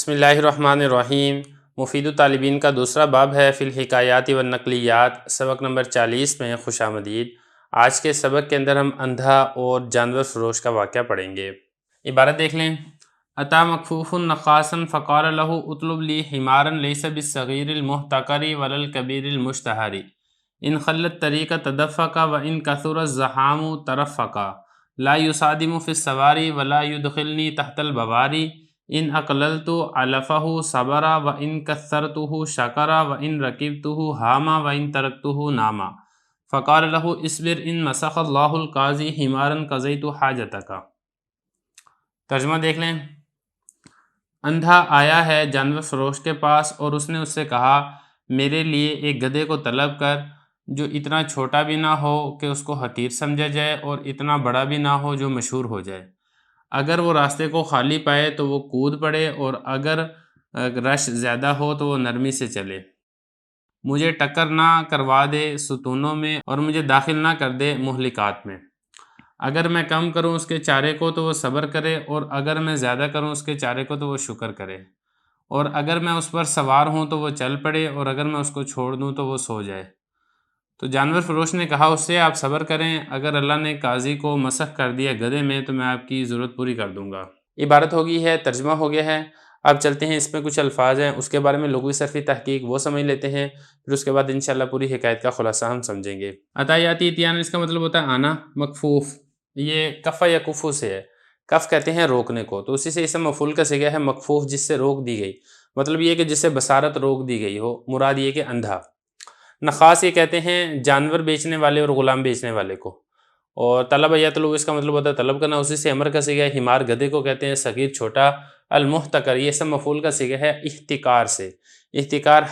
بسم اللہ الرحمن الرحیم۔ مفید الطالبین کا دوسرا باب ہے فی الحکایات والنقلیات، سبق نمبر 40 میں خوش آمدید۔ آج کے سبق کے اندر ہم اندھا اور جانور فروش کا واقعہ پڑھیں گے۔ عبارت دیکھ لیں۔ اتا مکفوف نقاسا فقال له اطلب لی حمارا لیس بالصغیر المحتقر ولا الکبیر المشتہر ان خلت طریق تدفق وان کثر الزحام ترفقا لا يصادم في السواری ولا يدخلنی تحت البواری ان اقللت علفہ صبر وان کثرتہ شکر وان رکبتہ ہاما وان ترکتہ ناما فقال له اصبر ان مسخ اللہ القاضی حمارا قضیت حاجتک۔ ترجمہ دیکھ لیں۔ اندھا آیا ہے جانور فروش کے پاس اور اس نے اس سے کہا میرے لیے ایک گدھے کو طلب کر جو اتنا چھوٹا بھی نہ ہو کہ اس کو حقیر سمجھا جائے اور اتنا بڑا بھی نہ ہو جو مشہور ہو جائے۔ اگر وہ راستے کو خالی پائے تو وہ کود پڑے اور اگر رش زیادہ ہو تو وہ نرمی سے چلے۔ مجھے ٹکر نہ کروا دے ستونوں میں اور مجھے داخل نہ کر دے مہلکات میں۔ اگر میں کم کروں اس کے چارے کو تو وہ صبر کرے اور اگر میں زیادہ کروں اس کے چارے کو تو وہ شکر کرے، اور اگر میں اس پر سوار ہوں تو وہ چل پڑے اور اگر میں اس کو چھوڑ دوں تو وہ سو جائے۔ تو جانور فروش نے کہا اس سے آپ صبر کریں، اگر اللہ نے قاضی کو مسخ کر دیا گدھے میں تو میں آپ کی ضرورت پوری کر دوں گا۔ عبارت ہو گئی ہے، ترجمہ ہو گیا ہے۔ اب چلتے ہیں، اس میں کچھ الفاظ ہیں اس کے بارے میں لغوی صرفی تحقیق وہ سمجھ لیتے ہیں، پھر اس کے بعد انشاءاللہ پوری حکایت کا خلاصہ ہم سمجھیں گے۔ عطایاتی اتیان اس کا مطلب ہوتا ہے آنا، مکفوف یہ کف یا کفو سے ہے، کف کہتے ہیں روکنے کو، تو اسی سے اسم مفعول کا صیغہ ہے مکفوف جس سے روک دی گئی، مطلب یہ کہ جس سے بصارت روک دی گئی ہو، مراد یہ کہ اندھا۔ نخاس یہ کہتے ہیں جانور بیچنے والے اور غلام بیچنے والے کو، اور طلب یطلب اس کا مطلب ہوتا ہے طلب کرنا، اسی سے امر کا صیغہ ہے۔ حمار گدھے کو کہتے ہیں، صغیر چھوٹا۔ المحتقر یہ اسم مفعول کا صیغہ ہے احتقار سے، احتقار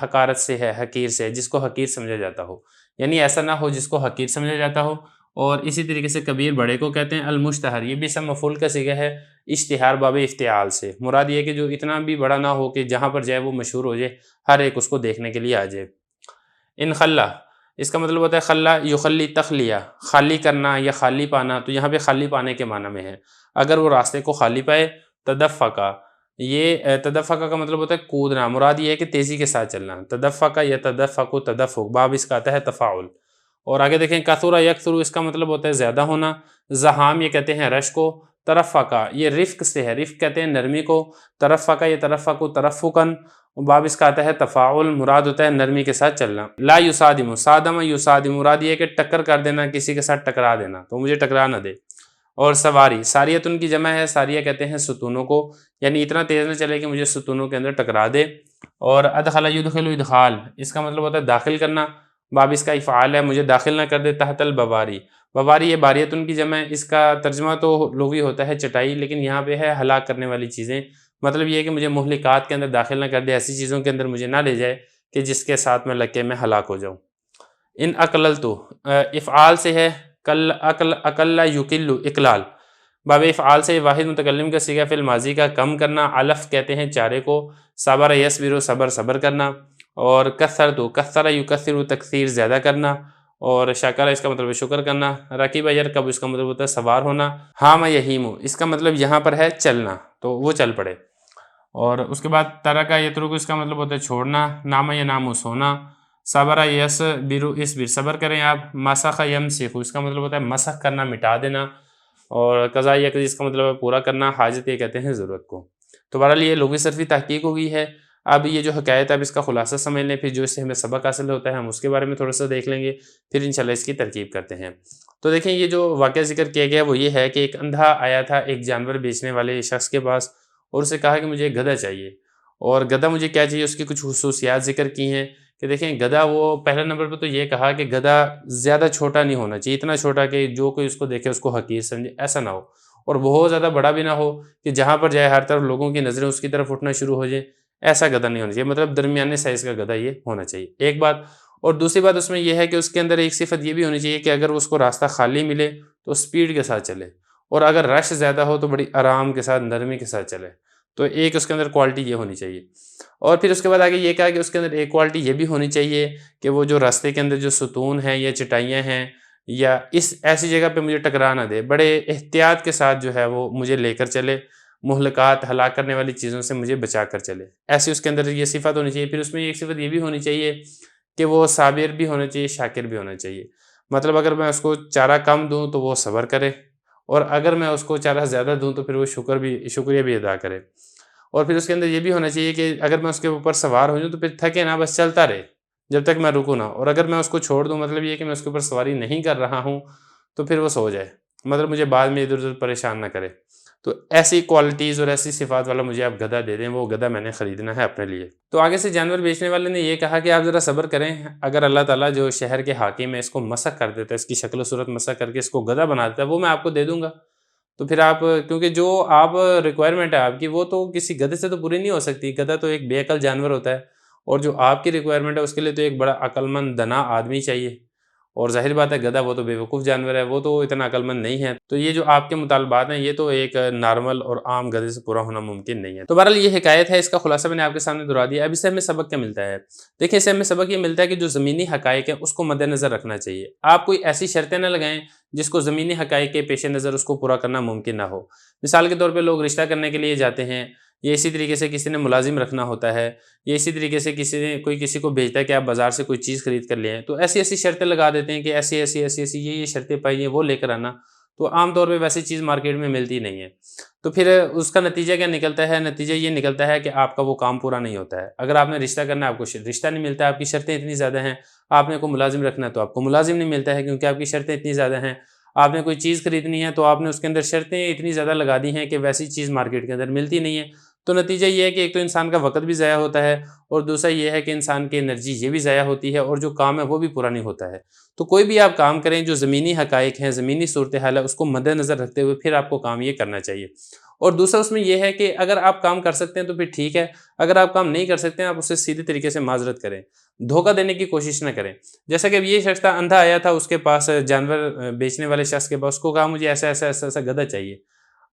حقارت سے ہے، حقیر سے، جس کو حقیر سمجھا جاتا ہو، یعنی ایسا نہ ہو جس کو حقیر سمجھا جاتا ہو۔ اور اسی طریقے سے کبیر بڑے کو کہتے ہیں المشتہر، یہ بھی اسم مفعول کا صیغہ ہے اشتہار باب افتعال سے، مراد یہ کہ جو اتنا بھی بڑا نہ ہو کہ جہاں پر جائے وہ مشہور ہو جائے، ہر ایک اس کو دیکھنے کے لیے آ جائے۔ ان خلا اس کا مطلب ہوتا ہے خلا یخلی تخلیہ، خالی کرنا یا خالی پانا، تو یہاں پہ خالی پانے کے معنی میں ہے۔ اگر وہ راستے کو خالی پائے، تدفقہ یہ تدفقہ کا مطلب ہوتا ہے کودنا، مراد یہ ہے کہ تیزی کے ساتھ چلنا، تدفقہ یا تدفق تدفق، باب اس کا آتا ہے تفاعل۔ اور آگے دیکھیں کثر یکثر اس کا مطلب ہوتا ہے زیادہ ہونا، زحام یہ کہتے ہیں رش کو، ترفقہ یہ رفق سے ہے، رفق کہتے ہیں نرمی کو، ترفقہ یہ ترفق ترفقاً، باب اس کا آتا ہے تفاعل، مراد ہوتا ہے نرمی کے ساتھ چلنا۔ لا یصادم، صادم یصادم مراد یہ ہے کہ ٹکر کر دینا، کسی کے ساتھ ٹکرا دینا، تو مجھے ٹکرا نہ دے۔ اور سواری ساریت ان کی جمع ہے، ساریہ کہتے ہیں ستونوں کو، یعنی اتنا تیز نہ چلے کہ مجھے ستونوں کے اندر ٹکرا دے۔ اور ادخل یدخل ادخال اس کا مطلب ہوتا ہے داخل کرنا، باب اس کا افعال ہے، مجھے داخل نہ کر دے تحت البواری، بواری یہ باریت ان کی جمع ہے، اس کا ترجمہ تو لغوی ہوتا ہے چٹائی، لیکن یہاں پہ ہے ہلاک کرنے والی چیزیں، مطلب یہ ہے کہ مجھے مہلکات کے اندر داخل نہ کر دے، ایسی چیزوں کے اندر مجھے نہ لے جائے کہ جس کے ساتھ میں لگ کے میں ہلاک ہو جاؤں۔ ان اقللتو افعال سے ہے، اقل یقل اقلال، باب افعال سے واحد متکلم کا صیغہ فعل ماضی کا کم کرنا، علف کہتے ہیں چارے کو، صبر یصبر صبر کرنا، اور کثرتو کثر یکثر تکثیر زیادہ کرنا، اور شکر اس کا مطلب ہے شکر کرنا، رکیب یرکب اس کا مطلب ہوتا ہے سوار ہونا، ہام یہیم اس کا مطلب یہاں پر ہے چلنا، تو وہ چل پڑے۔ اور اس کے بعد ترک یترک اس کا مطلب ہوتا ہے چھوڑنا، نام یا نام سونا، صبر یصبر اصبر صبر کریں آپ، مسخ یمسخ اس کا مطلب ہوتا ہے مسخ کرنا مٹا دینا، اور قضاء یقضی اس کا مطلب ہے پورا کرنا، حاجت یہ کہتے ہیں ضرورت کو۔ تو بہرحال یہ لغوی صرفی تحقیق ہو گئی ہے۔ اب یہ جو حکایت ہے اب اس کا خلاصہ سمجھ لیں، پھر جو اس سے ہمیں سبق حاصل ہوتا ہے ہم اس کے بارے میں تھوڑا سا دیکھ لیں گے، پھر انشاءاللہ اس کی ترکیب کرتے ہیں۔ تو دیکھیں یہ جو واقعہ ذکر کیا گیا وہ یہ ہے کہ ایک اندھا آیا تھا ایک جانور بیچنے والے شخص کے پاس، اور اسے کہا کہ مجھے ایک گدھا چاہیے، اور گدھا مجھے کیا چاہیے، اس کی کچھ خصوصیات ذکر کی ہیں کہ دیکھیں گدھا، وہ پہلا نمبر پہ تو یہ کہا کہ گدھا زیادہ چھوٹا نہیں ہونا چاہیے، اتنا چھوٹا کہ جو کوئی اس کو دیکھے اس کو حقیر سمجھے، ایسا نہ ہو، اور بہت زیادہ بڑا بھی نہ ہو کہ جہاں پر جائے ہر طرف لوگوں کی نظریں اس کی طرف اٹھنا شروع ہو جائیں، ایسا گدھا نہیں ہونا چاہیے، مطلب درمیانے سائز کا گدھا یہ ہونا چاہیے، ایک بات۔ اور دوسری بات اس میں یہ ہے کہ اس کے اندر ایک صفت یہ بھی ہونی چاہیے کہ اگر اس کو راستہ خالی ملے تو سپیڈ کے ساتھ چلے، اور اگر رش زیادہ ہو تو بڑی آرام کے ساتھ نرمی کے ساتھ چلے، تو ایک اس کے اندر کوالٹی یہ ہونی چاہیے۔ اور پھر اس کے بعد آگے یہ کہا کہ اس کے اندر ایک کوالٹی یہ بھی ہونی چاہیے کہ وہ جو راستے کے اندر جو ستون ہیں یا چٹائیاں ہیں یا اس ایسی جگہ پہ مجھے ٹکرا نہ دے، بڑے احتیاط کے ساتھ جو ہے وہ مجھے لے کر چلے، مہلکات ہلاک کرنے والی چیزوں سے مجھے بچا کر چلے، ایسی اس کے اندر یہ صفت ہونی چاہیے۔ پھر اس میں ایک صفت یہ بھی ہونی چاہیے کہ وہ صابر بھی ہونا چاہیے، شاکر بھی ہونا چاہیے۔ مطلب اگر میں اس کو چارہ کم دوں تو وہ صبر کرے، اور اگر میں اس کو چارہ زیادہ دوں تو پھر وہ شکریہ بھی ادا کرے۔ اور پھر اس کے اندر یہ بھی ہونا چاہیے کہ اگر میں اس کے اوپر سوار ہو جاؤں تو پھر تھکے نہ، بس چلتا رہے جب تک میں رکوں نہ، اور اگر میں اس کو چھوڑ دوں مطلب یہ کہ میں اس کے اوپر سواری نہیں کر رہا ہوں تو پھر وہ سو جائے، مطلب مجھے بعد میں ادھر ادھر پریشان نہ کرے۔ تو ایسی کوالٹیز اور ایسی صفات والا مجھے آپ گدھا دے دیں، وہ گدھا میں نے خریدنا ہے اپنے لیے۔ تو آگے سے جانور بیچنے والے نے یہ کہا کہ آپ ذرا صبر کریں، اگر اللہ تعالیٰ جو شہر کے حاکم ہے اس کو مسخ کر دیتا ہے، اس کی شکل و صورت مسخ کر کے اس کو گدھا بنا دیتا ہے، وہ میں آپ کو دے دوں گا۔ تو پھر آپ، کیونکہ جو آپ ریکوائرمنٹ ہے آپ کی وہ تو کسی گدھے سے تو پوری نہیں ہو سکتی، گدھا تو ایک بے عقل جانور ہوتا ہے، اور جو آپ کی ریکوائرمنٹ ہے اس کے لیے تو ایک بڑا عقل مند دنا آدمی چاہیے، اور ظاہر بات ہے گدھا وہ تو بے وقوف جانور ہے، وہ تو اتنا عقل مند نہیں ہے۔ تو یہ جو آپ کے مطالبات ہیں یہ تو ایک نارمل اور عام گدھے سے پورا ہونا ممکن نہیں ہے۔ تو بہرحال یہ حکایت ہے، اس کا خلاصہ میں نے آپ کے سامنے دہرا دیا۔ اب اس سے ہمیں سبق کیا ملتا ہے؟ دیکھیں، اس سے ہمیں سبق یہ ملتا ہے کہ جو زمینی حقائق ہیں اس کو مد نظر رکھنا چاہیے۔ آپ کوئی ایسی شرطیں نہ لگائیں جس کو زمینی حقائق کے پیش نظر اس کو پورا کرنا ممکن نہ ہو۔ مثال کے طور پہ لوگ رشتہ کرنے کے لیے جاتے ہیں، یا اسی طریقے سے کسی نے ملازم رکھنا ہوتا ہے، یا اسی طریقے سے کسی کو بھیجتا ہے کہ آپ بازار سے کوئی چیز خرید کر لے آئیں، تو ایسی ایسی شرطیں لگا دیتے ہیں کہ ایسی یہ شرطیں پائی ہیں وہ لے کر آنا۔ تو عام طور پہ ویسی چیز مارکیٹ میں ملتی نہیں ہے، تو پھر اس کا نتیجہ کیا نکلتا ہے؟ نتیجہ یہ نکلتا ہے کہ آپ کا وہ کام پورا نہیں ہوتا ہے۔ اگر آپ نے رشتہ کرنا ہے، آپ کو رشتہ نہیں ملتا ہے، آپ کی شرطیں اتنی زیادہ ہیں۔ آپ نے کوئی ملازم رکھنا ہے تو آپ کو ملازم نہیں ملتا ہے کیونکہ آپ کی شرطیں اتنی زیادہ ہیں۔ آپ نے کوئی چیز خریدنی ہے تو آپ نے اس کے اندر شرطیں اتنی زیادہ لگا دی ہیں کہ ویسی چیز مارکیٹ کے اندر ملتی نہیں ہے۔ تو نتیجہ یہ ہے کہ ایک تو انسان کا وقت بھی ضائع ہوتا ہے، اور دوسرا یہ ہے کہ انسان کی انرجی یہ بھی ضائع ہوتی ہے، اور جو کام ہے وہ بھی پورا نہیں ہوتا ہے۔ تو کوئی بھی آپ کام کریں جو زمینی حقائق ہیں، زمینی صورتحال ہے، اس کو مد نظر رکھتے ہوئے پھر آپ کو کام یہ کرنا چاہیے۔ اور دوسرا اس میں یہ ہے کہ اگر آپ کام کر سکتے ہیں تو پھر ٹھیک ہے، اگر آپ کام نہیں کر سکتے ہیں آپ اسے سیدھے طریقے سے معذرت کریں، دھوکہ دینے کی کوشش نہ کریں۔ جیسا کہ اب یہ شخص تھا، اندھا آیا تھا اس کے پاس، جانور بیچنے والے شخص کے پاس، اس کو کہا مجھے ایسا ایسا ایسا ایسا گدھا چاہیے۔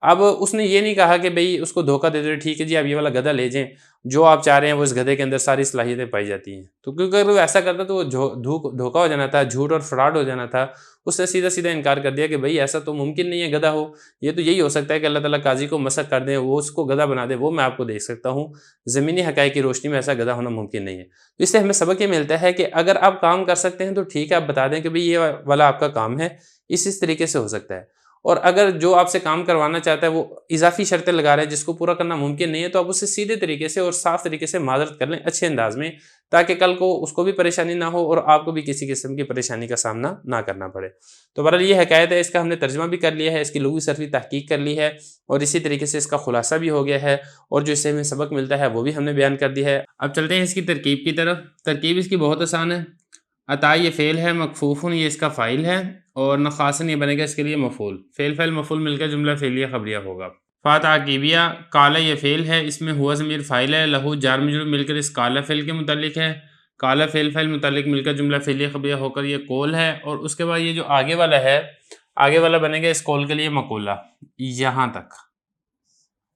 اب اس نے یہ نہیں کہا کہ بھئی اس کو دھوکہ دے دو، ٹھیک ہے جی آپ یہ والا گدھا لے جائیں، جو آپ چاہ رہے ہیں وہ اس گدھے کے اندر ساری صلاحیتیں پائی جاتی ہیں۔ تو کیونکہ اگر وہ ایسا کرتا تو وہ دھوکہ ہو جانا تھا، جھوٹ اور فراڈ ہو جانا تھا۔ اس نے سیدھا سیدھا انکار کر دیا کہ بھئی ایسا تو ممکن نہیں ہے گدھا ہو، یہ تو یہی ہو سکتا ہے کہ اللہ تعالیٰ قاضی کو مسخ کر دیں، وہ اس کو گدھا بنا دے، وہ میں آپ کو دیکھ سکتا ہوں، زمینی حقائق کی روشنی میں ایسا گدھا ہونا ممکن نہیں ہے۔ تو اس سے ہمیں سبق یہ ملتا ہے کہ اگر آپ کام کر سکتے ہیں تو ٹھیک ہے، آپ بتا دیں کہ بھئی یہ والا آپ کا کام ہے، اس طریقے سے ہو سکتا ہے۔ اور اگر جو آپ سے کام کروانا چاہتا ہے وہ اضافی شرطیں لگا رہا ہے جس کو پورا کرنا ممکن نہیں ہے، تو آپ اسے سیدھے طریقے سے اور صاف طریقے سے معذرت کر لیں، اچھے انداز میں، تاکہ کل کو اس کو بھی پریشانی نہ ہو اور آپ کو بھی کسی قسم کی پریشانی کا سامنا نہ کرنا پڑے۔ تو بہرحال یہ حکایت ہے، اس کا ہم نے ترجمہ بھی کر لیا ہے، اس کی لغوی صرفی تحقیق کر لی ہے، اور اسی طریقے سے اس کا خلاصہ بھی ہو گیا ہے، اور جو اس سے ہمیں سبق ملتا ہے وہ بھی ہم نے بیان کر دیا ہے۔ اب چلتے ہیں اس کی ترکیب کی طرف۔ ترکیب اس کی بہت آسان ہے۔ عطا یہ فعل ہے، مکفوفن یہ اس کا فاعل ہے، اور نخاسن یہ بنے گا اس کے لیے مفعول۔ فعل فاعل مفعول مل کر جملہ فعلیہ خبریہ ہوگا۔ فا تعقیبیہ، کالا یہ فعل ہے، اس میں ہوا ضمیر فاعل ہے، لہو جار مجرور مل کر اس کالا فعل کے متعلق ہے، کالا فعل فاعل متعلق مل کر جملہ فعلیہ خبریہ ہو کر یہ قول ہے، اور اس کے بعد یہ جو آگے والا ہے، آگے والا بنے گا اس قول کے لیے مقولہ، یہاں تک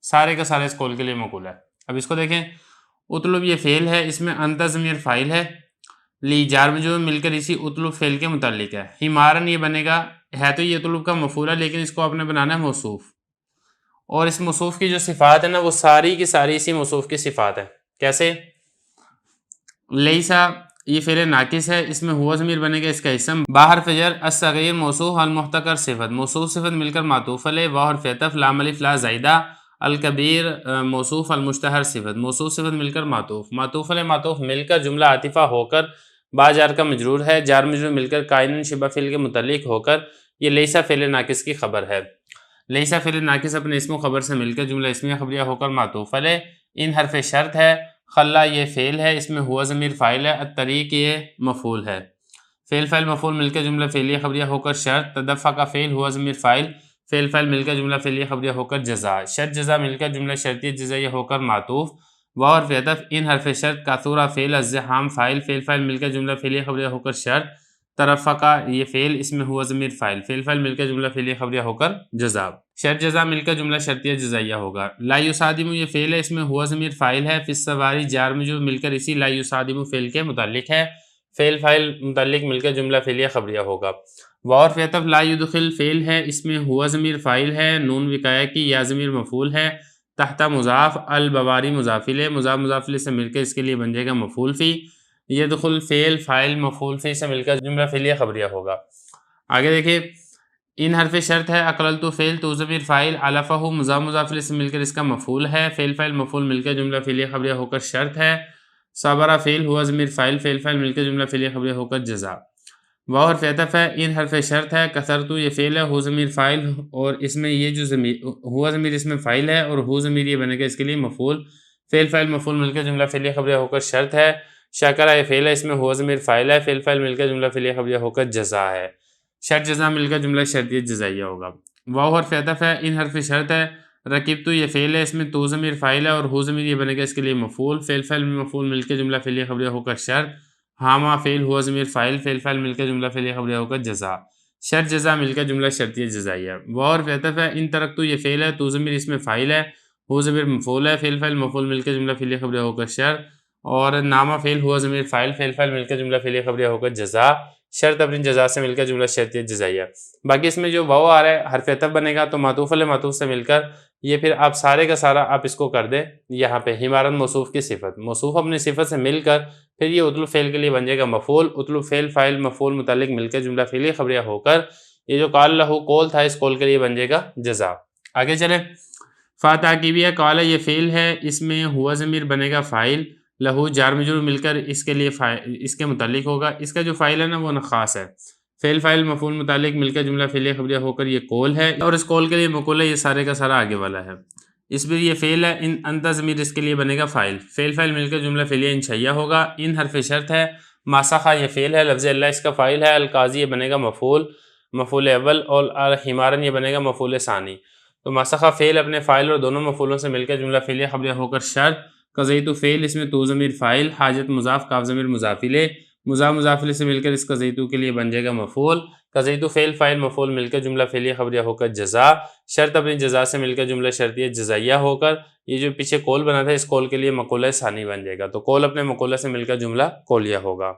سارے کا سارے اس قول کے لیے مقولہ ہے۔ اب اس کو دیکھیں، اطلب یہ فعل ہے، اس میں انت ضمیر فاعل ہے، لی جار مجرور مل کر اسی اطلب فعل کے متعلق ہے، ہمارن یہ بنے گا، ہے تو یہ اطلب کا مفعول ہے لیکن اس کو آپ نے بنانا ہے موصوف، اور اس موصوف کی جو صفات ہے نا وہ ساری کی ساری اسی موصوف کی صفات ہیں۔ کیسے؟ لیسا یہ فعل ناقص ہے، اس میں ہوا ضمیر بنے گا اس کا اسم، باہر فجر الصغیر موصوف المحتقر صفت، موصوف صفت مل کر معطوف علیہ، واو حرف عطف، لام الف لا زائدہ، الکبیر موصوف المشتہر صفت، موصوف صفت مل کر معطوف، معطوف علیہ معطوف مل کر جملہ عاطفہ ہو کر با جار کا مجرور ہے، جار مجرور مل کر کائنن شبہ فعل کے متعلق ہو کر یہ لیسا فعل ناقص کی خبر ہے۔ لیسا فعل ناقص اپنے اسم و خبر سے مل کر جملہ اسمیہ خبریہ ہو کر معطوف علیہ، ان حرف شرط ہے، خلا یہ فعل ہے، اس میں ہوا ضمیر فاعل ہے، الطریق یہ مفعول ہے، فعل فاعل مفعول مل کر جملہ فعلیہ خبریہ ہو کر شرط، تدفع کا فعل ہوا ضمیر فاعل، فعل فاعل مل کر جملہ فعلیہ خبریہ ہو کر جزا، شرط جزا مل کر جملہ شرطیہ جزائیہ ہو کر معطوف، واو حرف عطف، ان حرف شرط، کاثورہ فعل، الزحام فاعل، فعل فاعل مل کر جملہ فعلیہ خبریہ ہو کر شرط، ترفقہ یہ فعل، اس میں ہوا ضمیر فاعل، فعل فاعل مل کر جملہ فعلیہ خبریہ ہو کر جزا، شرط جزا مل کر جملہ شرطیہ جزائیہ ہوگا۔ لا یصادم یہ فعل ہے، اس میں ہوا ضمیر فاعل ہے، فی السواری جار مجرور مل کر اسی لا یصادم فعل کے متعلق ہے، فعل فاعل متعلق مل کر جملہ فعلیہ خبریہ ہوگا۔ واو حرف عطف لا یدخل فعل ہے، اس میں ہوا ضمیر فاعل ہے، نون وقایہ کی یا ضمیر مفعول ہے، تحت مضاف، البواری مضاف الیہ، مضاف مضاف الیہ سے مل کے اس کے لیے بن جائے گا مفعول فی، یدخل فعل فاعل مفعول فی سے مل کر جملہ فعلیہ خبریہ ہوگا۔ آگے دیکھیے ان حرف شرط ہے، اقللت فعل تو ضمیر فاعل، علفہ مضاف مضاف الیہ سے مل کر اس کا مفعول ہے، فعل فاعل مفعول مل کر جملہ فعلیہ خبریہ ہو کر شرط ہے، صبر فعل ہوا ضمیر فاعل، فعل فاعل مل کر جملہ فعلیہ خبریہ ہو کر جزا۔ واو حرف عطف ہے، ان حرف شرط ہے، کثرت یہ فعل ہے، ہو ضمیر فاعل اور اس میں یہ جو ضمیر ہوا ضمیر اس میں فاعل ہے اور ہو ضمیر یہ بنے گا اس کے لیے مفعول، فعل فاعل مفعول مل کر جملہ فعلیہ خبریہ ہو کر شرط ہے، شاکرہ یہ فعل ہے، اس میں ہوا ضمیر فاعل ہے، فعل فاعل مل کر جملہ فعلیہ خبریہ ہو کر جزا ہے، شرط جزا مل کر جملہ شرطیہ جزائیہ ہوگا۔ واو حرف عطف ہے، ان حرف شرط ہے، رکبتو یہ فعل ہے، اس میں تو ضمیر فاعل ہے اور ہو ضمیر یہ بنے گا اس کے لیے مفعول، فعل فاعل مفعول مل کے جملہ فعلیہ خبریہ ہو کر شرط، ہاما فعل ہوا ضمیر فاعل، فعل فاعل مل کے جملہ فعلیہ خبریہ ہو کر جزا، شرط جزا مل کر جملہ شرطیہ جزائیہ۔ واو حرف عطف ہے، ان ترکتو یہ فعل ہے، تو ضمیر اس میں فاعل ہے، ہو ضمیر مفعول ہے، فعل فاعل مفعول مل کے جملہ فعلیہ خبریہ ہو کر شرط، اور نامہ فعل ہوا ضمیر فاعل، فعل فاعل مل کے جملہ فعلیہ خبریہ ہو کر جزا، شرط اپنی جزا سے مل کر جملہ شرطیہ جزائیہ۔ باقی اس میں جو واو آ رہا ہے حرف عطف بنے گا تو معطوف علی معطوف سے مل کر یہ پھر آپ سارے کا سارا آپ اس کو کر دیں یہاں پہ حمارن موصوف کی صفت، موصوف اپنی صفت سے مل کر پھر یہ اتلو فعل کے لیے بن جائے گا مفعول، اتلو فعل فاعل مفعول متعلق مل کر جملہ فعلیہ خبریہ ہو کر یہ جو قال لہو قول تھا اس قول کے لیے بن جائے گا جزا۔ آگے چلیں، فا تاکیبیہ قال یہ فعل ہے، اس میں ہوا ضمیر بنے گا فاعل، لہو جار مجرور مل کر اس کے لیے اس کے متعلق ہوگا، اس کا جو فاعل ہے نا وہ خاص ہے، فعل فاعل مفعول متعلق مل کر جملہ فعلیہ خبریہ ہو کر یہ قول ہے، اور اس قول کے لیے مقول ہے، یہ سارے کا سارا آگے والا ہے، اس میں یہ فعل ہے، ان انت ضمیر اس کے لیے بنے گا فاعل، فعل فاعل مل کر جملہ فعلیہ انشائیہ ہوگا، ان حرف شرط ہے، ماسخہ یہ فعل ہے، لفظ اللہ اس کا فاعل ہے، القاضی یہ بنے گا مفعول اول، اور حمارن یہ بنے گا مفعول ثانی، تو ماسخہ فعل اپنے فاعل اور دونوں مفعولوں سے مل کر جملہ فعلیہ خبریہ ہو کر شرط، قضیت فعل اس میں تو ضمیر فاعل، حاجت مضاف، کاف ضمیر مضاف الیہ، مضاف مضاف الیہ سے مل کر اس قضیتو کے لیے بن جائے گا مفعول، قضیتو فعل فاعل مفعول مل کر جملہ فعلیہ خبریہ ہو کر جزا، شرط اپنی جزا سے مل کر جملہ شرطیہ جزائیہ ہو کر یہ جو پیچھے قول بنا تھا اس قول کے لیے مقولہ ثانی بن جائے گا، تو قول اپنے مقولہ سے مل کر جملہ قولیہ ہوگا۔